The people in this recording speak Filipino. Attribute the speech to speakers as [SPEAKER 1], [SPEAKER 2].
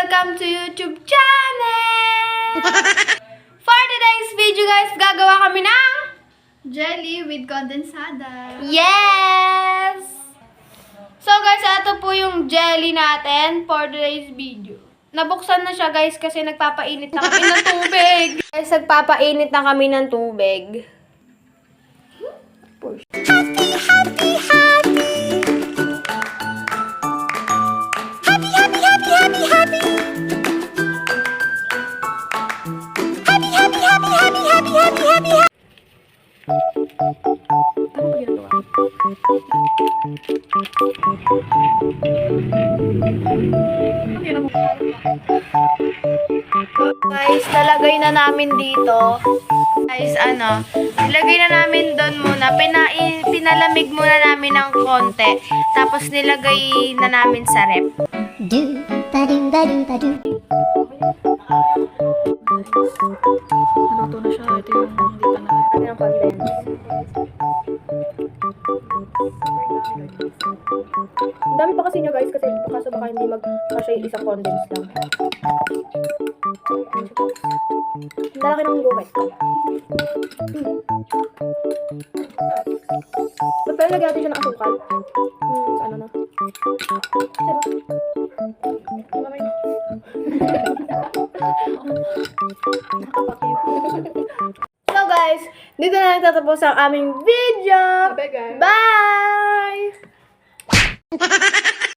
[SPEAKER 1] welcome to YouTube channel! For today's video guys, gagawa kami ng
[SPEAKER 2] jelly with condensada.
[SPEAKER 1] yes! So guys, ito po yung jelly natin for today's video. Nabuksan na siya guys kasi nagpapainit na kami ng tubig. Guys, nagpapainit na kami ng tubig. Happy, happy, happy! Happy, happy, happy, happy, happy! Happy, happy, happy, happy, happy, happy, happy, happy! Ano ba ginagawa? Guys, nalagay na namin dito. Guys, nilagay na namin doon muna. Pinalamig muna namin ng konti. Tapos nilagay na namin sa rep.
[SPEAKER 2] Naluto na siya. Ito yung hindi pa na.
[SPEAKER 1] Ano yung condense? Ang dami pa kasi niya guys kasi baka hindi magkasya yung isang condense lang. Ang lalaki ng gumit. Ba't pala lagyan natin siya ng asukal? Ano na? So guys, dito na nagtatapos ang aming video.
[SPEAKER 2] Bye guys.
[SPEAKER 1] Bye!